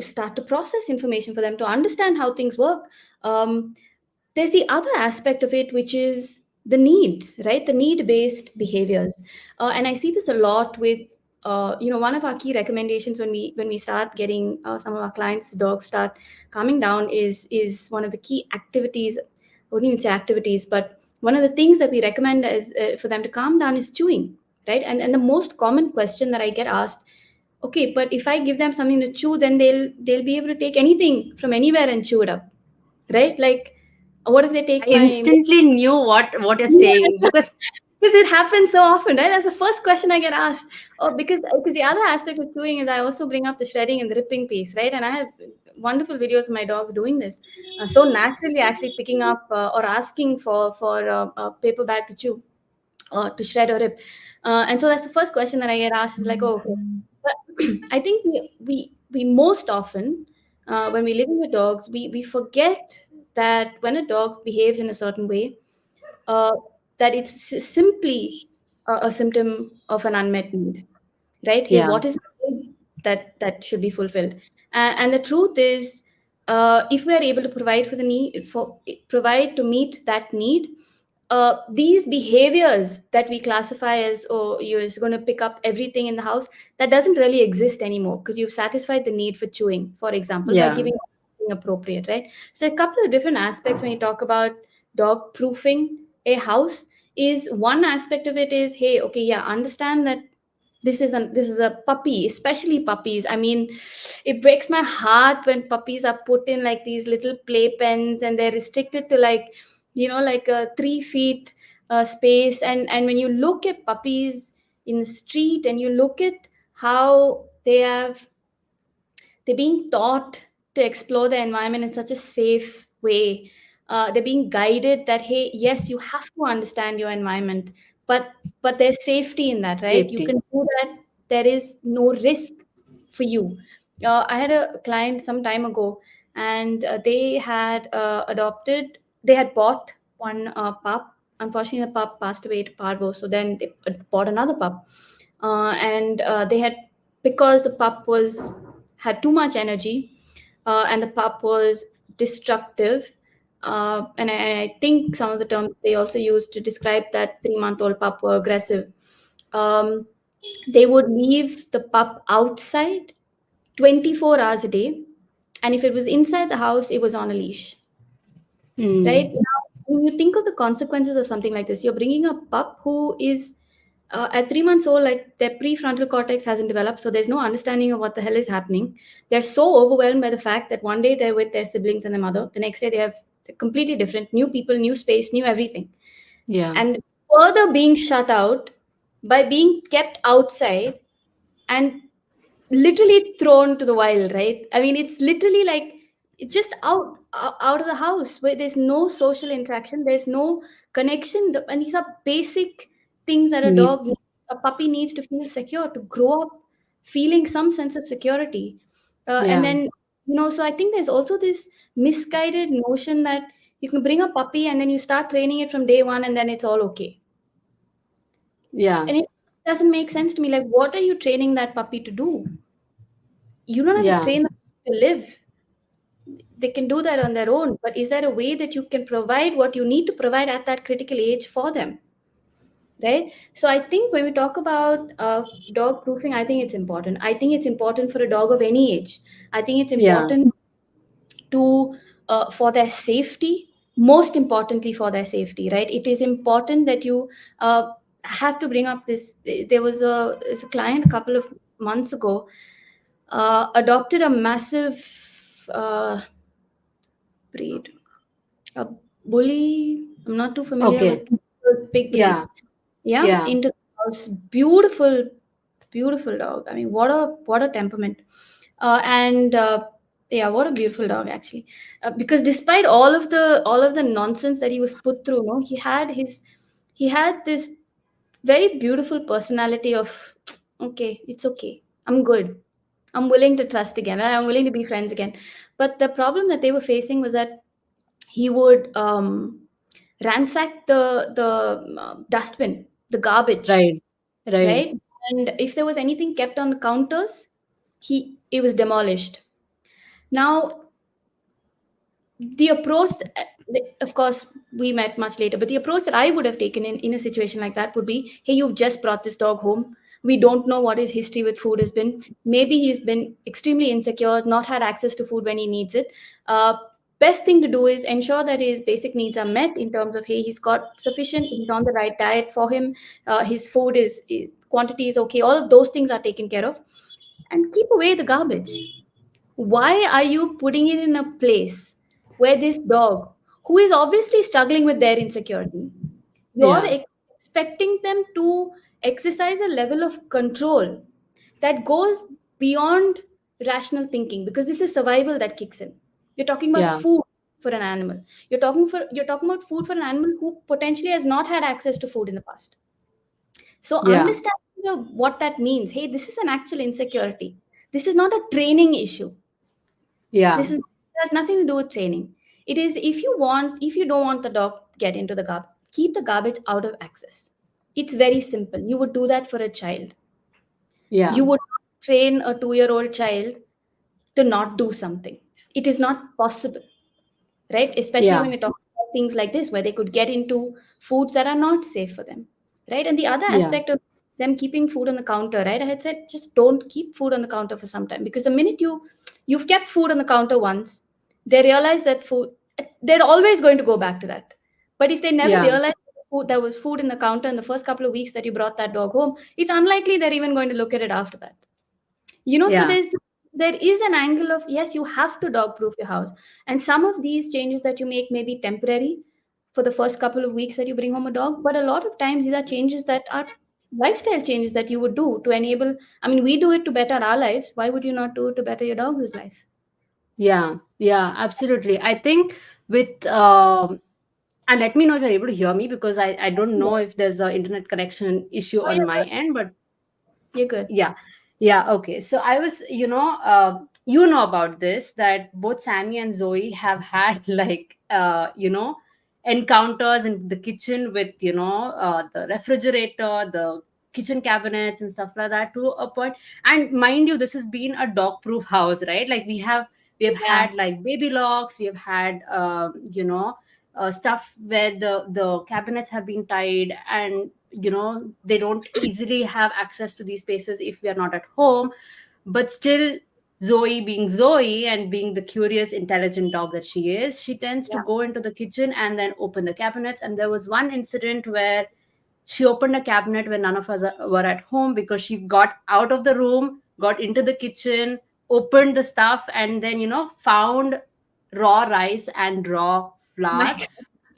start to process information, for them to understand how things work. There's the other aspect of it, which is the needs, right? The need based behaviors. And I see this a lot with one of our key recommendations when we start getting some of our clients dogs start calming down is one of the key activities. I wouldn't even say activities, but one of the things that we recommend is for them to calm down is chewing, right? And the most common question that I get asked, okay, but if I give them something to chew, then they'll be able to take anything from anywhere and chew it up, right? Like, what if they
I
take my
instantly knew what you're saying, because
because it happens so often, right? That's the first question I get asked. Oh, because the other aspect of chewing is I also bring up the shredding and the ripping piece, right? And I have wonderful videos of my dogs doing this, so naturally, actually picking up or asking for a paper bag to chew or to shred or rip. And so that's the first question that I get asked is like, oh, okay. But I think we most often, when we're living with dogs, we forget that when a dog behaves in a certain way, uh, that it's simply a symptom of an unmet need, right? Hey,
yeah.
what is the need that should be fulfilled? And the truth is, if we are able to provide for the need, for provide to meet that need, these behaviors that we classify as, oh, you're just going to pick up everything in the house, that doesn't really exist anymore, because you've satisfied the need for chewing, for example, by
Yeah.
giving something appropriate, right? So a couple of different aspects when you talk about dog proofing a house. Is one aspect of it is, hey, okay, yeah, understand that this is a puppy, especially puppies. I mean, it breaks my heart when puppies are put in like these little playpens, and they're restricted to, like, like a 3 feet space. And when you look at puppies in the street, and you look at how they're being taught to explore the environment in such a safe way. They're being guided that, hey, yes, you have to understand your environment, but there's safety in that, right? You
Safety.
can do that. There is no risk for you. I had a client some time ago, and they had bought one pup. Unfortunately, the pup passed away to parvo. So then they bought another pup, and they had, because the pup was had too much energy, and the pup was destructive. And I think some of the terms they also used to describe that 3-month-old pup were aggressive. Um, they would leave the pup outside 24 hours a day. And if it was inside the house, it was on a leash. Right
Mm.
now, when you think of the consequences of something like this, you're bringing a pup who is at 3 months old, like their prefrontal cortex hasn't developed, so there's no understanding of what the hell is happening. They're so overwhelmed by the fact that one day they're with their siblings and their mother, the next day they're completely different, new people, new space, new everything,
Yeah.
and further being shut out by being kept outside and literally thrown to the wild, right? I mean, it's literally like it's just out of the house where there's no social interaction, there's no connection, and these are basic things that
Needs.
a puppy needs to feel secure, to grow up feeling some sense of security. And
Yeah.
then, so I think there's also this misguided notion that you can bring a puppy and then you start training it from day one and then it's all okay.
Yeah.
And it doesn't make sense to me. Like, what are you training that puppy to do? You don't have to
Yeah.
train them to live. They can do that on their own. But is there a way that you can provide what you need to provide at that critical age for them? Right. So I think when we talk about dog proofing, I think it's important. I think it's important for a dog of any age. I think it's
Yeah.
important to for their safety. Most importantly, for their safety, right? It is important that you have to bring up this. There's a client a couple of months ago adopted a massive uh, breed, a bully. I'm not too familiar with
Okay.
those big
Yeah.
breeds. Yeah,
Yeah.
into the house. Beautiful, beautiful dog. I mean, what a temperament. And yeah, what a beautiful dog actually. Because despite all of the nonsense that he was put through, no, he had this very beautiful personality of, okay, it's okay. I'm good. I'm willing to trust again. I'm willing to be friends again. But the problem that they were facing was that he would ransack the dustbin, the garbage,
Right. Right.
right? And if there was anything kept on the counters, it was demolished. Now, the approach, of course, we met much later, but the approach that I would have taken in a situation like that would be, hey, you've just brought this dog home. We don't know what his history with food has been. Maybe he's been extremely insecure, not had access to food when he needs it. Best thing to do is ensure that his basic needs are met in terms of, hey, he's got sufficient, he's on the right diet for him, his food quantity is okay, all of those things are taken care of, and keep away the garbage. Why are you putting it in a place where this dog, who is obviously struggling with their insecurity, you're
Yeah.
expecting them to exercise a level of control that goes beyond rational thinking, because this is survival that kicks in. You're talking about
Yeah.
food for an animal. You're talking about food for an animal who potentially has not had access to food in the past. So
Yeah.
understanding what that means. Hey, this is an actual insecurity. This is not a training issue.
Yeah.
This is has nothing to do with training. It is, if you don't want the dog to get into the garbage, keep the garbage out of access. It's very simple. You would do that for a child.
Yeah.
You would not train a 2-year-old child to not do something. It is not possible, right? Especially
Yeah.
when we talk about things like this where they could get into foods that are not safe for them, right? And the other
Yeah.
aspect of them keeping food on the counter, right? I had said just don't keep food on the counter for some time, because the minute you've kept food on the counter once, they realize that food, they're always going to go back to that. But if they never
Yeah.
realize food, there was food in the counter in the first couple of weeks that you brought that dog home, it's unlikely they're even going to look at it after that. So
Yeah.
there is an angle of, yes, you have to dog proof your house, and some of these changes that you make may be temporary for the first couple of weeks that you bring home a dog, but a lot of times these are changes that are lifestyle changes that you would do to enable. I mean, we do it to better our lives. Why would you not do it to better your dog's life?
Yeah. Yeah. Absolutely. I think with and let me know if you're able to hear me, because I don't know if there's a internet connection issue
Oh,
on
you're
my
good.
end, but
You're good.
yeah. Yeah. Okay. So I was, you know about this, that both Sammy and Zoe have had like, encounters in the kitchen with, the refrigerator, the kitchen cabinets and stuff like that, to a point. And mind you, this has been a dog proof house, right? Like we have
Yeah.
had like baby locks, we have had, stuff where the cabinets have been tied, and they don't easily have access to these spaces if we are not at home. But still, Zoe, being Zoe and being the curious intelligent dog that she is, she tends to
Yeah.
go into the kitchen and then open the cabinets. And there was one incident where she opened a cabinet when none of us were at home, because she got out of the room, got into the kitchen, opened the stuff, and then found raw rice and raw
My
flour.
God.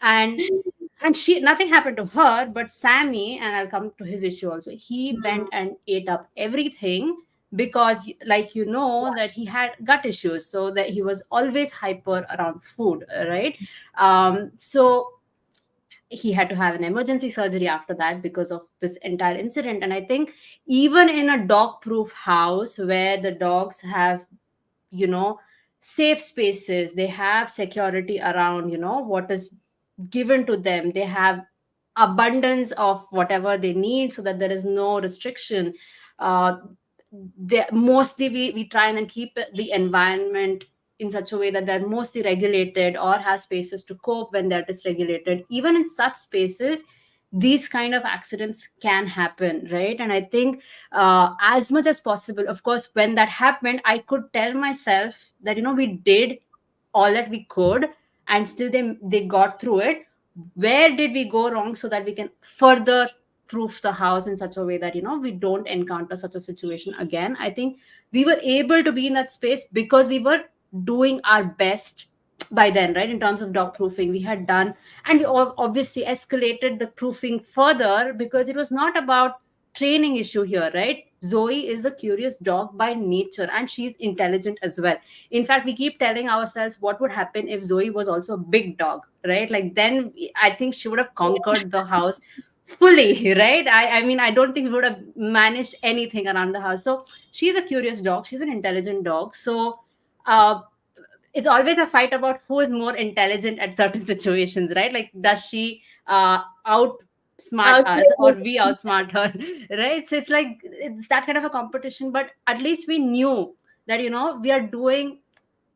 and and she, nothing happened to her, but Sammy, and I'll come to his issue also, he
Mm.
went and ate up everything, because like that he had gut issues, so that he was always hyper around food, right? So he had to have an emergency surgery after that because of this entire incident. And I think even in a dog proof house where the dogs have, you know safe spaces, they have security around, what is given to them, they have abundance of whatever they need, so that there is no restriction. uh, Mostly we try and then keep the environment in such a way that they're mostly regulated, or have spaces to cope when they're dysregulated. Even in such spaces, these kind of accidents can happen, right? And I think, as much as possible, of course, when that happened, I could tell myself that we did all that we could, and still they got through it. Where did we go wrong, so that we can further proof the house in such a way that we don't encounter such a situation again? I think we were able to be in that space because we were doing our best by then, right? In terms of dog proofing, we had done, and we obviously escalated the proofing further, because it was not about training issue here, right? Zoe is a curious dog by nature, and she's intelligent as well. In fact, we keep telling ourselves, what would happen if Zoe was also a big dog, right? Like, then I think she would have conquered the house fully, right? I mean, I don't think we would have managed anything around the house. So she's a curious dog, she's an intelligent dog. So uh, it's always a fight about who is more intelligent at certain situations, right? Like, does she outsmart us, or
Outplay.
we outsmart her? Right? So it's like, it's that kind of a competition. But at least we knew that we are doing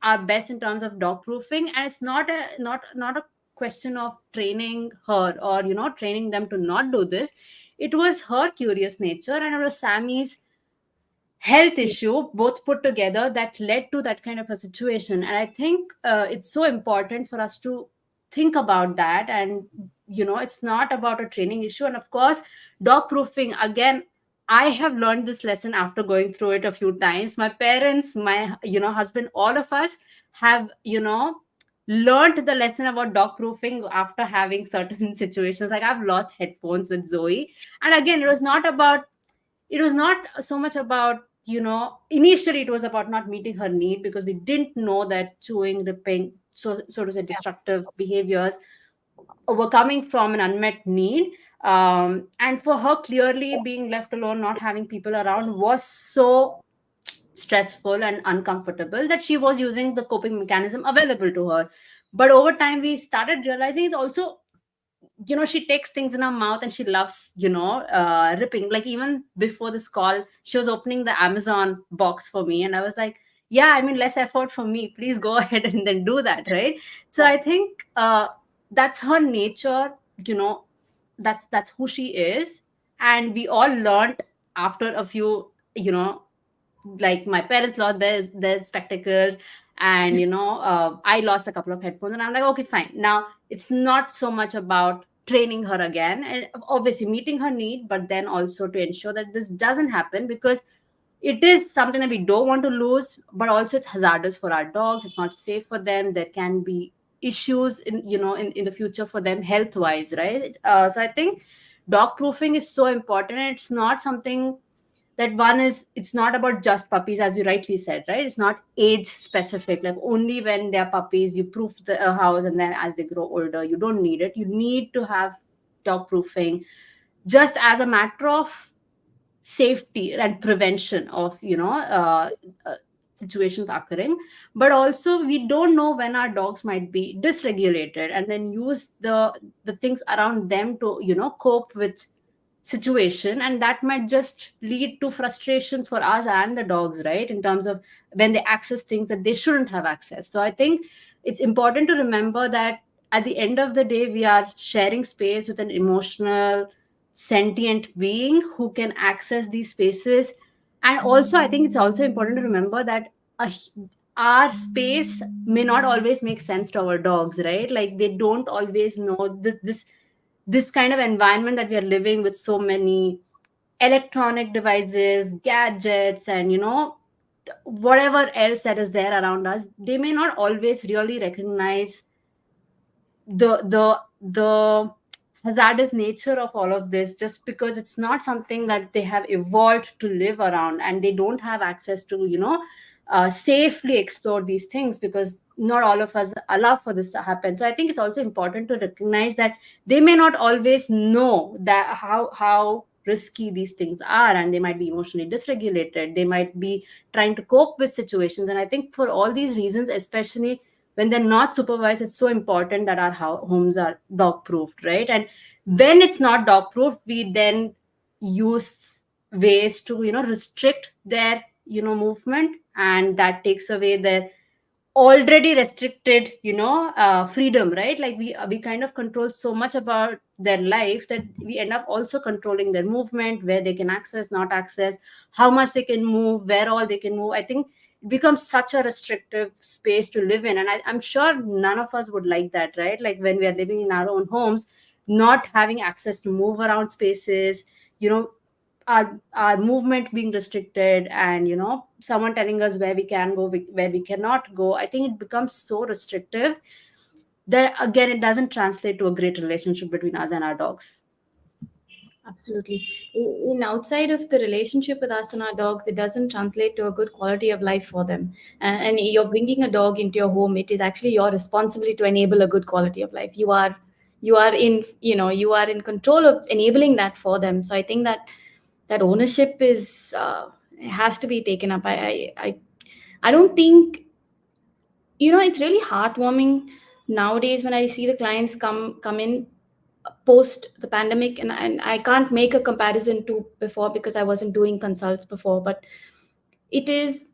our best in terms of dog proofing, and it's not a question of training her, or training them to not do this. It was her curious nature, and it was Sammy's health
Yeah.
issue, both put together, that led to that kind of a situation. And I think, it's so important for us to think about that. And it's not about a training issue. And of course, dog proofing, again, I have learned this lesson after going through it a few times. My parents, my husband, all of us have learned the lesson about dog proofing after having certain situations. Like, I've lost headphones with Zoe, and again, it was not so much about, initially it was about not meeting her need, because we didn't know that chewing, ripping, so to say, destructive behaviors were coming from an unmet need. And for her, clearly being left alone, not having people around, was so stressful and uncomfortable, that she was using the coping mechanism available to her. But over time, we started realizing it's also, she takes things in her mouth, and she loves, ripping. Like, even before this call, she was opening the Amazon box for me, and I was like, yeah, I mean, less effort for me, please go ahead and then do that, right? So I think, that's her nature, you know. That's who she is. And we all learned after a few, like my parents lost their spectacles, and I lost a couple of headphones, and I'm like, okay, fine, now it's not so much about training her again, and obviously meeting her need, but then also to ensure that this doesn't happen, because it is something that we don't want to lose, but also it's hazardous for our dogs, it's not safe for them, there can be issues in the future for them health wise, right? So I think dog proofing is so important, and it's not something that one is, it's not about just puppies, as you rightly said, right? It's not age specific, like only when they're puppies you proof the house, and then as they grow older you don't need it. You need to have dog proofing just as a matter of safety and prevention of uh, situations occurring. But also we don't know when our dogs might be dysregulated, and then use the things around them to cope with situation, and that might just lead to frustration for us and the dogs, right? In terms of when they access things that they shouldn't have access. So I think it's important to remember that at the end of the day we are sharing space with an emotional sentient being who can access these spaces. And also I think it's also important to remember that a, our space may not always make sense to our dogs, right? Like they don't always know this kind of environment that we are living with, so many electronic devices, gadgets, and whatever else that is there around us. They may not always really recognize the hazardous nature of all of this, just because it's not something that they have evolved to live around, and they don't have access to safely explore these things, because not all of us allow for this to happen. So I think it's also important to recognize that they may not always know that how risky these things are, and they might be emotionally dysregulated, they might be trying to cope with situations. And I think for all these reasons, especially when they're not supervised, it's so important that our homes are dog proofed, right? And when it's not dog proofed, we then use ways to restrict their movement, and that takes away their already restricted freedom, right? Like we kind of control so much about their life that we end up also controlling their movement, where they can access, not access, how much they can move, where all they can move. I think it becomes such a restrictive space to live in, and I'm sure none of us would like that, right? Like when we are living in our own homes, not having access to move around spaces, you know our movement being restricted, and someone telling us where we can go, where we cannot go. I think it becomes so restrictive that again it doesn't translate to a great relationship between us and our dogs.
Absolutely. In outside of the relationship with us and our dogs, it doesn't translate to a good quality of life for them. And you're bringing a dog into your home. It is actually your responsibility to enable a good quality of life. You are in you are in control of enabling that for them. So I think that ownership is has to be taken up. I don't think it's really heartwarming nowadays when I see the clients come in post the pandemic, and I can't make a comparison to before because I wasn't doing consults before, but it is,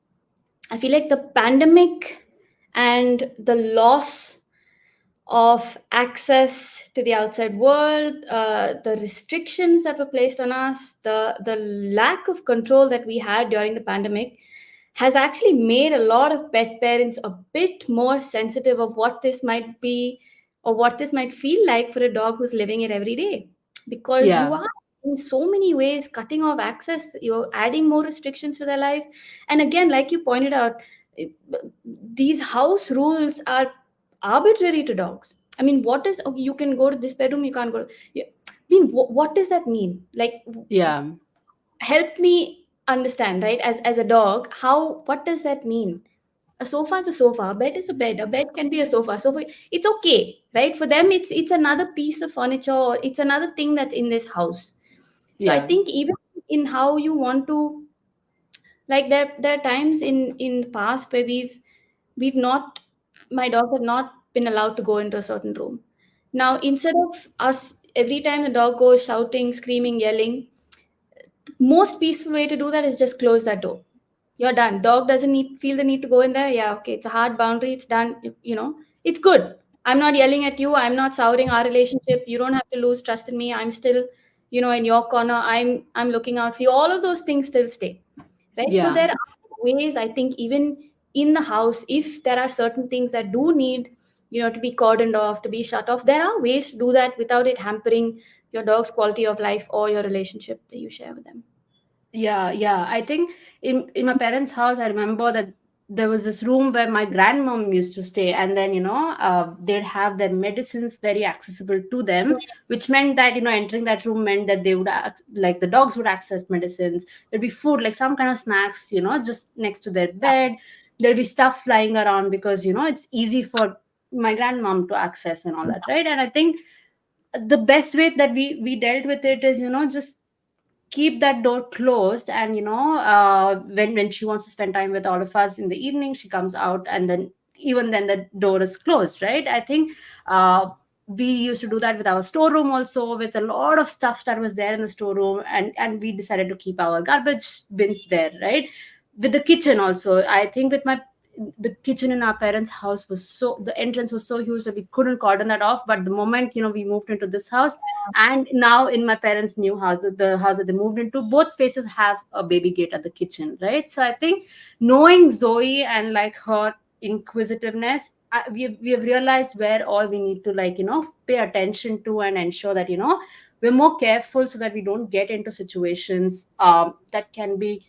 I feel like the pandemic and the loss of access to the outside world, the restrictions that were placed on us, the lack of control that we had during the pandemic has actually made a lot of pet parents a bit more sensitive of what this might be or what this might feel like for a dog who's living it every day. Because you
Yeah,
are in so many ways cutting off access, you're adding more restrictions to their life. And again, like you pointed out, it- these house rules are arbitrary to dogs. I mean, what is, okay, you can go to this bedroom, you can't go. I mean, what does that mean? Like,
yeah,
help me understand, right? As a dog, how, what does that mean? A sofa is a sofa, a bed is a bed, a bed can be a sofa. So it's okay, right? For them, it's another piece of furniture, or it's another thing that's in this house. So I
yeah,
think even in how you want to, like, there are times in the past where we've not, my dogs have not been allowed to go into a certain room. Now, instead of us every time the dog goes shouting, screaming, yelling, most peaceful way to do that is just close that door. You're done. Dog doesn't need feel the need to go in there. Yeah, okay, it's a hard boundary, it's done. It's good. I'm not yelling at you. I'm not souring our relationship. You don't have to lose trust in me. I'm still, in your corner. I'm looking out for you. All of those things still stay, right? So
Yeah.
there are ways, I think, even in the house, if there are certain things that do need, to be cordoned off, to be shut off, there are ways to do that without it hampering your dog's quality of life or your relationship that you share with them.
Yeah, yeah. I think in my parents' house, I remember that there was this room where my grandmom used to stay, and then they'd have their medicines very accessible to them, which meant that entering that room meant that they would like the dogs would access medicines. There'd be food, like some kind of snacks, just next to their bed. There'll be stuff lying around because it's easy for my grandmom to access and all that, right? And I think the best way that we dealt with it is just keep that door closed, and when she wants to spend time with all of us in the evening, she comes out, and then even then the door is closed, right? I think uh, we used to do that with our storeroom also, with a lot of stuff that was there in the storeroom, and we decided to keep our garbage bins there, right? With the kitchen also, I think with my the kitchen in our parents' house was so the entrance was so huge that we couldn't cordon that off. But the moment we moved into this house, and now in my parents' new house, the house that they moved into, both spaces have a baby gate at the kitchen, right? So I think knowing Zoe and like her inquisitiveness, we have realized where all we need to pay attention to, and ensure that we're more careful so that we don't get into situations that can be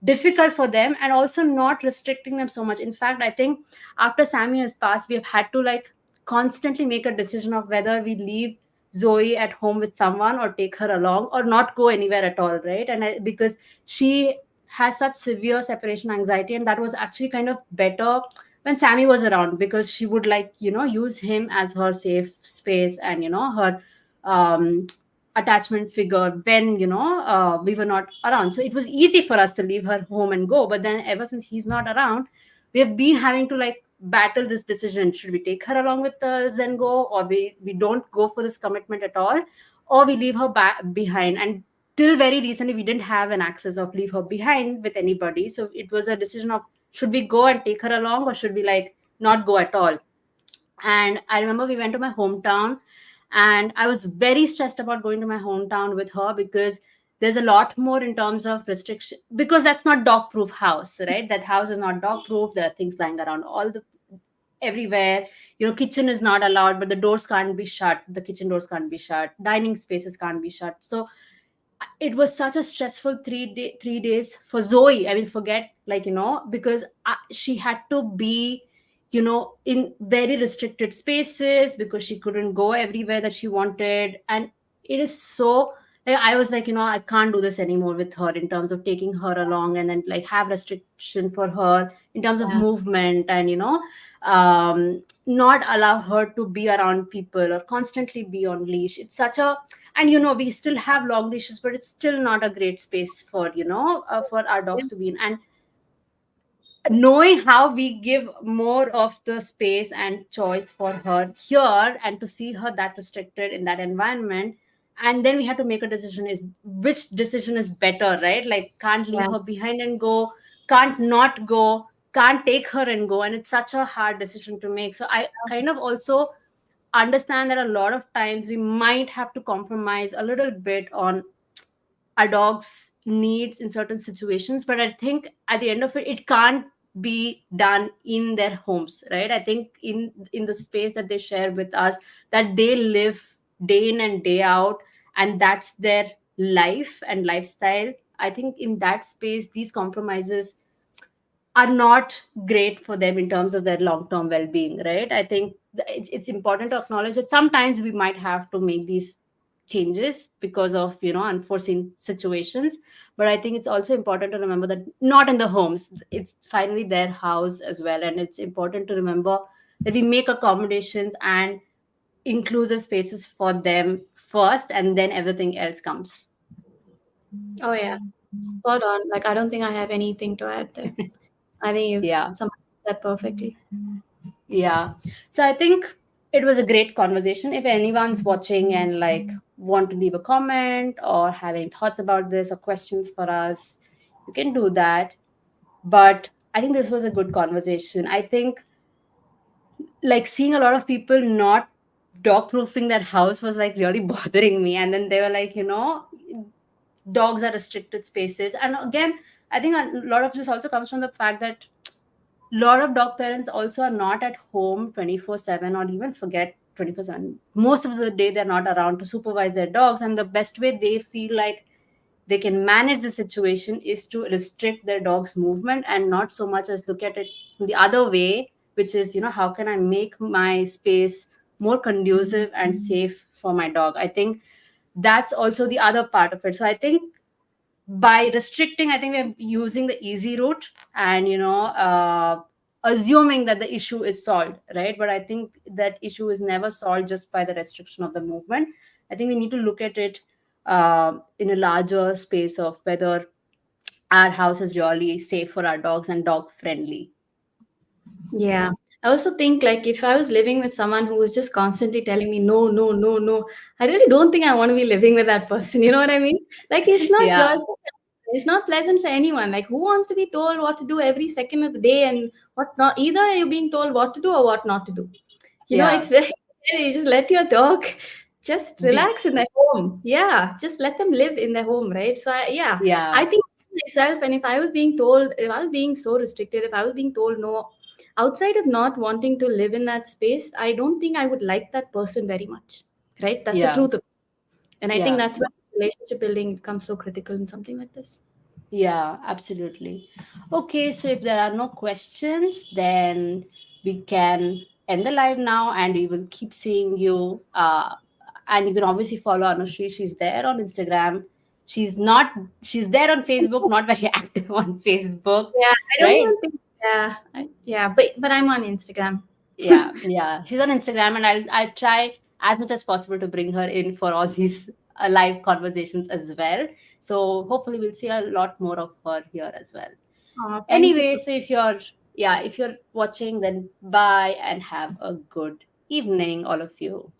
difficult for them, and also not restricting them so much. In fact, I think after Sammy has passed, we have had to constantly make a decision of whether we leave Zoe at home with someone or take her along, or not go anywhere at all, right? Because she has such severe separation anxiety, and that was actually kind of better when Sammy was around, because she would use him as her safe space, and her um attachment figure when we were not around. So it was easy for us to leave her home and go. But then ever since he's not around, we have been having to battle this decision: should we take her along with us and go, or we don't go for this commitment at all, or we leave her back behind. And till very recently, we didn't have an access of leave her behind with anybody, so it was a decision of should we go and take her along, or should we not go at all. And I remember we went to my hometown, and I was very stressed about going to my hometown with her, because there's a lot more in terms of restriction, because that's not dog proof house, right? That house is not dog proof. There are things lying around all the everywhere. Kitchen is not allowed, but the doors can't be shut. The kitchen doors can't be shut, dining spaces can't be shut. So it was such a stressful 3 days for Zoe. I mean, forget because she had to be, in very restricted spaces, because she couldn't go everywhere that she wanted. And it is so I was I can't do this anymore with her, in terms of taking her along, and then have restriction for her in terms of
Yeah.
movement, and not allow her to be around people or constantly be on leash. It's such a and we still have long leashes, but it's still not a great space for for our dogs to be in. And knowing how we give more of the space and choice for her here, and to see her that restricted in that environment, and then we have to make a decision, is which decision is better, right? Can't leave
Yeah.
her behind and go, can't not go, can't take her and go. And it's such a hard decision to make. So I kind of also understand that a lot of times we might have to compromise a little bit on our dog's needs in certain situations. But I think at the end of it, it can't be done in their homes, right? I think in the space that they share with us, that they live day in and day out, and that's their life and lifestyle. I think in that space, these compromises are not great for them in terms of their long term well being, right? I think it's important to acknowledge that sometimes we might have to make these changes because of unforeseen situations. But I think it's also important to remember that not in the homes, it's finally their house as well. And it's important to remember that we make accommodations and inclusive spaces for them first, and then everything else comes.
Oh yeah. Spot on. Like, I don't think I have anything to add there. I think you've
Yeah.
summarized that perfectly.
Yeah. So I think it was a great conversation. If anyone's watching and want to leave a comment or having thoughts about this or questions for us, you can do that. But I think this was a good conversation. I think like seeing a lot of people not dog proofing their house was like really bothering me. And then they were like, dogs are restricted spaces. And again, I think a lot of this also comes from the fact that a lot of dog parents also are not at home 24/7, or even forget 24/7. Most of the day they're not around to supervise their dogs, and the best way they feel like they can manage the situation is to restrict their dog's movement, and not so much as look at it the other way, which is, how can I make my space more conducive and safe for my dog. I think that's also the other part of it. So I think by restricting, I think we're using the easy route, and assuming that the issue is solved, right? But I think that issue is never solved just by the restriction of the movement. I think we need to look at it in a larger space of whether our house is really safe for our dogs and dog friendly.
Yeah. I also think like if I was living with someone who was just constantly telling me no, no, no, no, I really don't think I want to be living with that person. You know what I mean? Like it's not
Yeah,
joyful. It's not pleasant for anyone. Like who wants to be told what to do every second of the day and what not? Either you're being told what to do or what not to do.
yeah,
It's very you just let your dog just
be,
relax in their home. Yeah, just let them live in their home, right? So yeah, I
yeah,
think myself, and if I was being told, if I was being so restricted, if I was being told no, outside of not wanting to live in that space, I don't think I would like that person very much, right? That's the
yeah,
truth of it. And I think
yeah.
that's why relationship building becomes so critical in something like this.
Yeah, absolutely. Okay, so if there are no questions, then we can end the live now, and we will keep seeing you. And you can obviously follow Anushree. She's there on Instagram. She's not, she's there on Facebook, not very active on Facebook,
Yeah, I don't
right?
even think. Yeah, yeah, but I'm on Instagram.
Yeah, yeah. She's on Instagram, and I'll try as much as possible to bring her in for all these live conversations as well. So hopefully we'll see a lot more of her here as well.
Oh, thank you
Anyway,
so.
so if you're watching, then bye and have a good evening, all of you.